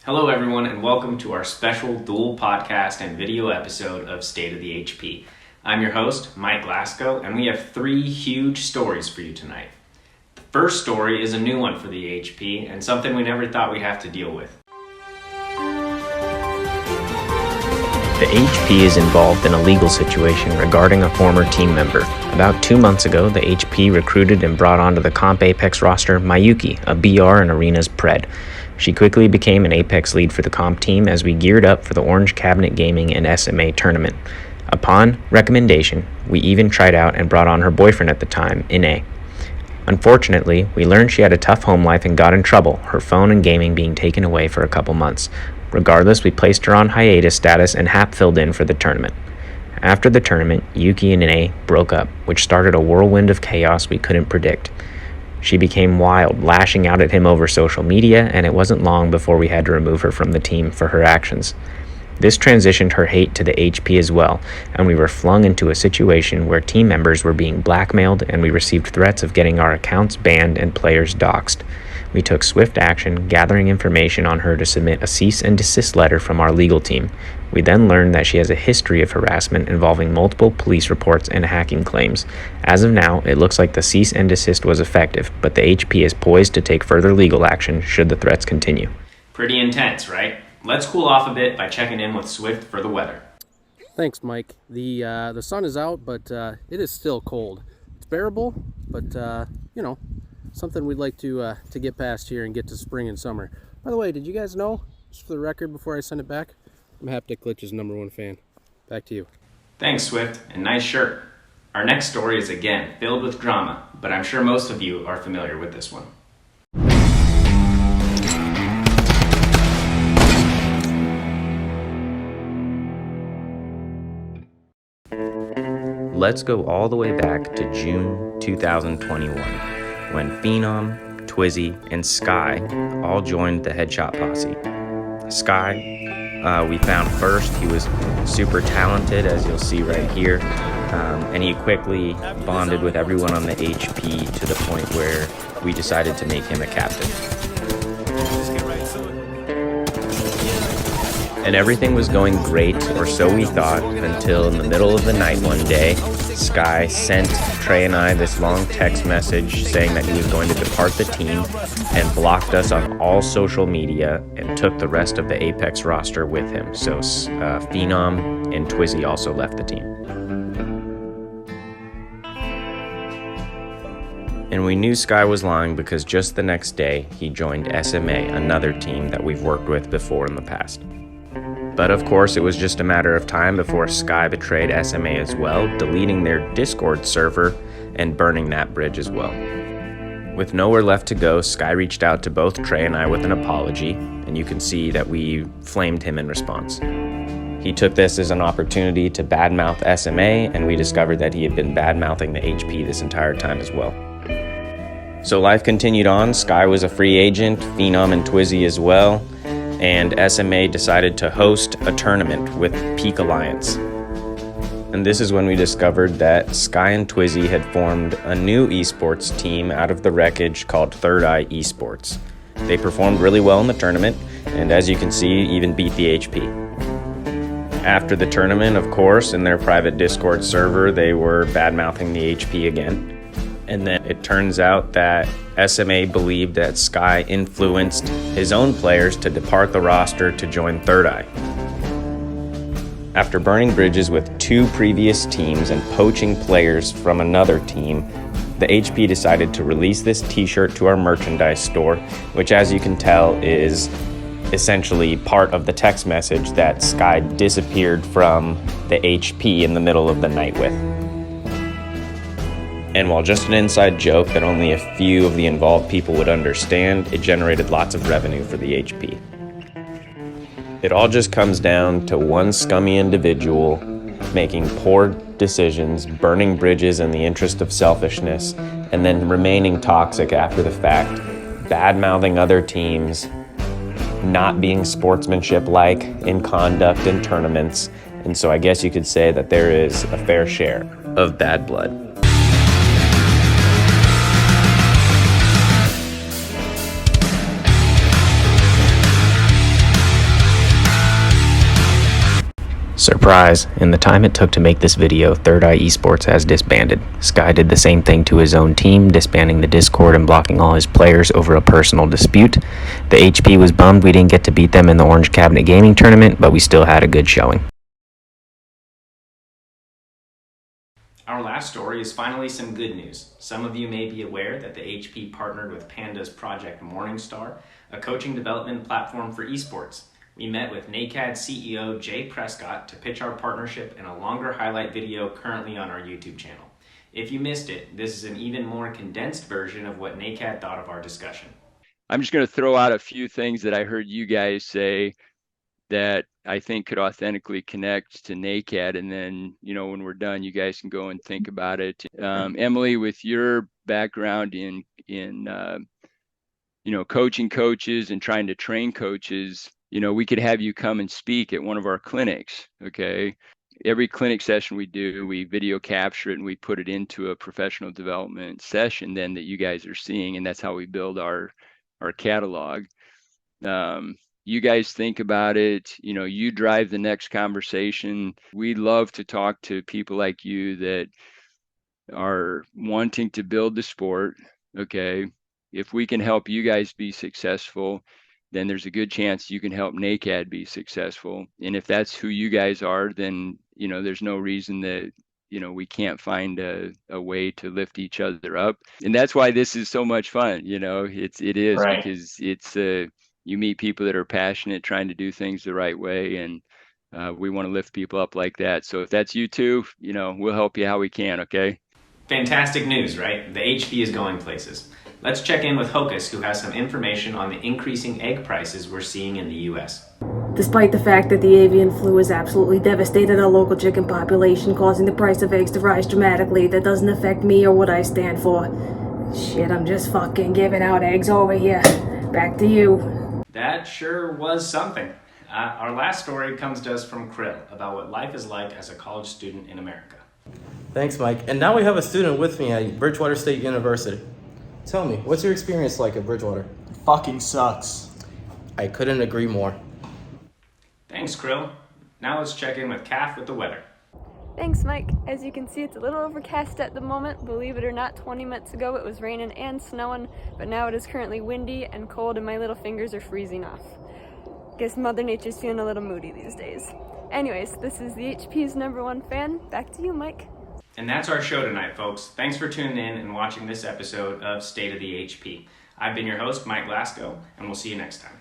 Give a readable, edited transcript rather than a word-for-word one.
Hello everyone and welcome to our special dual podcast and video episode of State of the HP. I'm your host, Mike Glasgow, and we have 3 huge stories for you tonight. The first story is a new one for the HP and something we never thought we'd have to deal with. The HP is involved in a legal situation regarding a former team member. About 2 months ago, the HP recruited and brought onto the Comp Apex roster Mayuki, a BR in Arena's Pred. She quickly became an Apex lead for the comp team as we geared up for the Orange Cabinet Gaming and SMA tournament. Upon recommendation, we even tried out and brought on her boyfriend at the time, NA. Unfortunately, we learned she had a tough home life and got in trouble, her phone and gaming being taken away for a couple months. Regardless, we placed her on hiatus status and Hap filled in for the tournament. After the tournament, Yuki and NA broke up, which started a whirlwind of chaos we couldn't predict. She became wild, lashing out at him over social media, and it wasn't long before we had to remove her from the team for her actions. This transitioned her hate to the HP as well, and we were flung into a situation where team members were being blackmailed and we received threats of getting our accounts banned and players doxxed. We took swift action, gathering information on her to submit a cease and desist letter from our legal team. We then learned that she has a history of harassment involving multiple police reports and hacking claims. As of now, it looks like the cease and desist was effective, but the HP is poised to take further legal action should the threats continue. Pretty intense, right? Let's cool off a bit by checking in with Swift for the weather. Thanks, Mike. The sun is out, but it is still cold. It's bearable, but something we'd like to get past here and get to spring and summer. By the way, did you guys know, just for the record before I send it back, I'm Haptic Glitch's #1 fan. Back to you. Thanks, Swift, and nice shirt. Our next story is again filled with drama, but I'm sure most of you are familiar with this one. Let's go all the way back to June 2021, when Phenom, Twizzy, and Sky all joined the Headshot Posse. Sky, we found first. He was super talented, as you'll see right here, and he quickly bonded with everyone on the HP to the point where we decided to make him a captain. And everything was going great, or so we thought, until in the middle of the night one day, Sky sent Trey and I this long text message saying that he was going to depart the team and blocked us on all social media and took the rest of the Apex roster with him. So Phenom and Twizzy also left the team. And we knew Sky was lying because just the next day, he joined SMA, another team that we've worked with before in the past. But of course, it was just a matter of time before Sky betrayed SMA as well, deleting their Discord server and burning that bridge as well. With nowhere left to go, Sky reached out to both Trey and I with an apology, and you can see that we flamed him in response. He took this as an opportunity to badmouth SMA, and we discovered that he had been badmouthing the HP this entire time as well. So life continued on. Sky was a free agent, Phenom and Twizzy as well, and SMA decided to host a tournament with Peak Alliance. And this is when we discovered that Sky and Twizzy had formed a new eSports team out of the wreckage called Third Eye eSports. They performed really well in the tournament, and as you can see, even beat the HP. After the tournament, of course, in their private Discord server, they were bad-mouthing the HP again. And then it turns out that SMA believed that Sky influenced his own players to depart the roster to join Third Eye. After burning bridges with 2 previous teams and poaching players from another team, the HP decided to release this t-shirt to our merchandise store, which, as you can tell, is essentially part of the text message that Sky disappeared from the HP in the middle of the night with. And while just an inside joke that only a few of the involved people would understand, it generated lots of revenue for the HP. It all just comes down to one scummy individual making poor decisions, burning bridges in the interest of selfishness, and then remaining toxic after the fact, bad-mouthing other teams, not being sportsmanship-like in conduct in tournaments, and so I guess you could say that there is a fair share of bad blood. Surprise, in the time it took to make this video, Third Eye eSports has disbanded. Sky did the same thing to his own team, disbanding the Discord and blocking all his players over a personal dispute. The HP was bummed we didn't get to beat them in the Orange Cabinet Gaming Tournament, but we still had a good showing. Our last story is finally some good news. Some of you may be aware that the HP partnered with Panda's Project Morningstar, a coaching development platform for esports. We met with NAECAD CEO Jay Prescott to pitch our partnership in a longer highlight video currently on our YouTube channel. If you missed it, this is an even more condensed version of what NAECAD thought of our discussion. I'm just going to throw out a few things that I heard you guys say that I think could authentically connect to NAECAD, and then, when we're done, you guys can go and think about it. Emily, with your background in coaching coaches and trying to train coaches, we could have you come and speak at one of our clinics, okay? Every clinic session we do, we video capture it and we put it into a professional development session then that you guys are seeing, and that's how we build our catalog. You guys think about it, you drive the next conversation. We love to talk to people like you that are wanting to build the sport, okay? If we can help you guys be successful, then there's a good chance you can help NAECAD be successful. And if that's who you guys are, then, there's no reason that, we can't find a way to lift each other up. And that's why this is so much fun, it is right. Because it's you meet people that are passionate, trying to do things the right way. And we want to lift people up like that. So if that's you too, we'll help you how we can, okay? Fantastic news, right? The HP is going places. Let's check in with Hocus, who has some information on the increasing egg prices we're seeing in the U.S. Despite the fact that the avian flu has absolutely devastated our local chicken population, causing the price of eggs to rise dramatically, that doesn't affect me or what I stand for. Shit, I'm just fucking giving out eggs over here. Back to you. That sure was something. Our last story comes to us from Krill about what life is like as a college student in America. Thanks, Mike. And now we have a student with me at Bridgewater State University. Tell me, what's your experience like at Bridgewater? Fucking sucks. I couldn't agree more. Thanks, Krill. Now let's check in with Kath with the weather. Thanks, Mike. As you can see, it's a little overcast at the moment. Believe it or not, 20 minutes ago it was raining and snowing, but now it is currently windy and cold and my little fingers are freezing off. Guess Mother Nature's feeling a little moody these days. Anyways, this is the HP's #1 fan. Back to you, Mike. And that's our show tonight, folks. Thanks for tuning in and watching this episode of State of the HP. I've been your host, Mike Glasgow, and we'll see you next time.